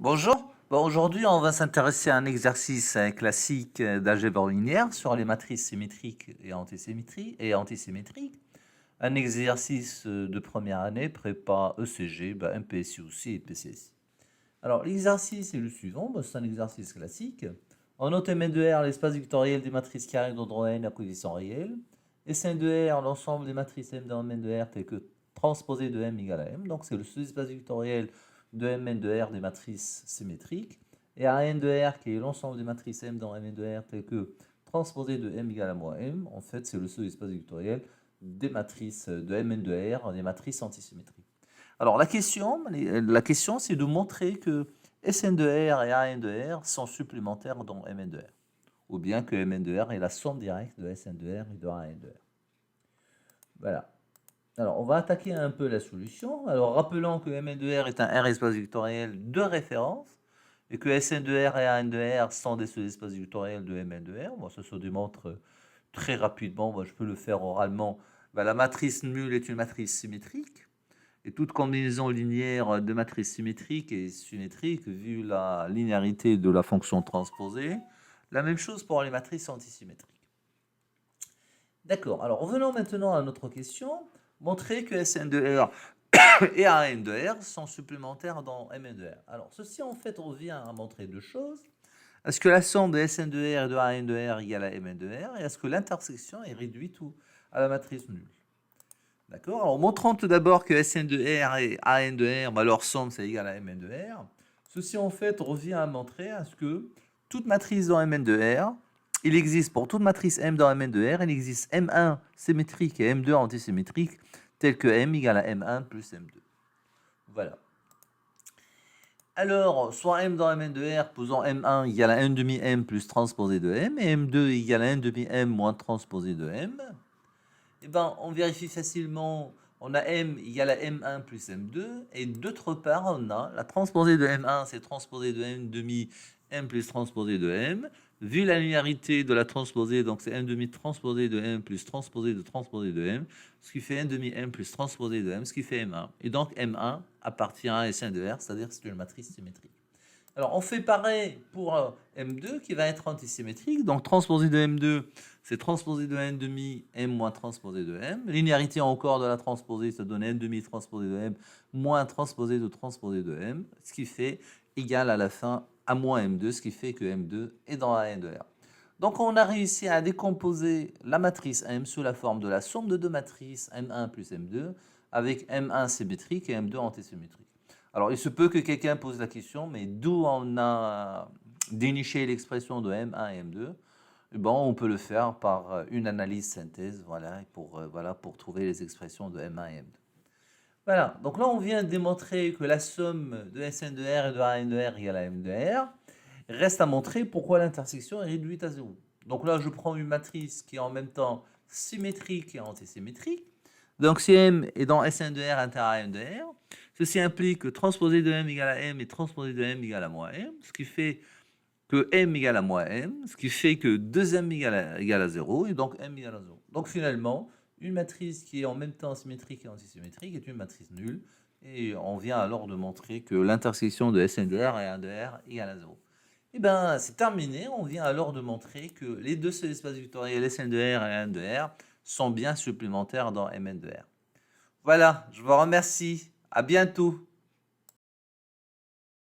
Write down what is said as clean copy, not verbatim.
Bonjour. Bon, aujourd'hui, on va s'intéresser à un exercice classique d'algèbre linéaire sur les matrices symétriques et antisymétriques. Un exercice de première année, prépa ECG, MPSI aussi et PCSI. Alors, l'exercice est le suivant. C'est un exercice classique. On note M de R, l'espace vectoriel des matrices carrées d'ordre n à coefficient réel. Sn de R, l'ensemble des matrices M dans Mn de R tel que transposé de M égale à M. Donc, c'est le sous-espace vectoriel de Mn de R des matrices symétriques. Et An de R, qui est l'ensemble des matrices M dans Mn de R tel que transposé de M égale à moins M. En fait, c'est le sous-espace vectoriel des matrices de Mn de R, des matrices antisymétriques. Alors, la question c'est de montrer que Sn de R et An de R sont supplémentaires dans Mn de R, ou bien que Mn de R est la somme directe de Sn de R et de An de R. Voilà. Alors, on va attaquer un peu la solution. Alors, rappelons que Mn de R est un R espace vectoriel de référence, et que Sn de R et An de R sont des sous-espaces vectoriels de Mn de R. Bon, ça se démontre très rapidement. Bon, je peux le faire oralement. La matrice nulle est une matrice symétrique. Et toute combinaison linéaire de matrices symétriques est symétrique vu la linéarité de la fonction transposée. La même chose pour les matrices antisymétriques. D'accord, alors revenons maintenant à notre question. Montrer que Sn de R et An de R sont supplémentaires dans Mn de R. Alors ceci en fait revient à montrer deux choses. Est-ce que la somme de Sn de R et de An de R égale à Mn de R, et est-ce que l'intersection est réduite à la matrice nulle? D'accord. Alors, montrons tout d'abord que Sn de R et An de R, leur somme, c'est égal à Mn de R. Ceci, en fait, revient à montrer à ce que toute matrice dans Mn de R, il existe pour toute matrice M dans Mn de R, il existe M1 symétrique et M2 antisymétrique, tel que M égale à M1 plus M2. Voilà. Alors, soit M dans Mn de R, posons M1 égale à 1 demi M plus transposé de M, et M2 égale à 1 demi M moins transposé de M. Eh ben, on vérifie facilement, on a M égale à M1 plus M2, et d'autre part, on a la transposée de M1, c'est transposée de M demi M plus transposée de M. Vu la linéarité de la transposée, donc c'est M demi transposée de M plus transposée de M, ce qui fait M demi M plus transposée de M, ce qui fait M1. Et donc M1 appartient à Sn de R, c'est-à-dire que c'est une matrice symétrique. Alors, on fait pareil pour M2 qui va être antisymétrique. Donc, transposé de M2, c'est transposé de N demi M moins transposé de M. Linéarité encore de la transposée, ça donne N demi transposé de M moins transposé de M, ce qui fait égal à la fin à moins M2, ce qui fait que M2 est dans la N de R. Donc, on a réussi à décomposer la matrice M sous la forme de la somme de deux matrices M1 plus M2 avec M1 symétrique et M2 antisymétrique. Alors, il se peut que quelqu'un pose la question, mais d'où on a déniché l'expression de M1 et M2? Bon, on peut le faire par une analyse synthèse, voilà, pour trouver les expressions de M1 et M2. Voilà, donc là, on vient de démontrer que la somme de Sn de R et de An de R égale à M de R. Reste à montrer pourquoi l'intersection est réduite à 0. Donc là, je prends une matrice qui est en même temps symétrique et antisymétrique. Donc, si M est dans Sn de R inter An de R, ceci implique que transposé de M égale à M et transposé de M égale à moins M, ce qui fait que M égale à moins M, ce qui fait que 2M égale à 0, et donc M égale à 0. Donc finalement, une matrice qui est en même temps symétrique et antisymétrique est une matrice nulle, et on vient alors de montrer que l'intersection de Sn de R et An de R égale à 0. Et bien, c'est terminé, on vient alors de montrer que les deux seuls espaces vectoriels Sn de R et An de R sont bien supplémentaires dans Mn de R. Voilà, je vous remercie. À bientôt.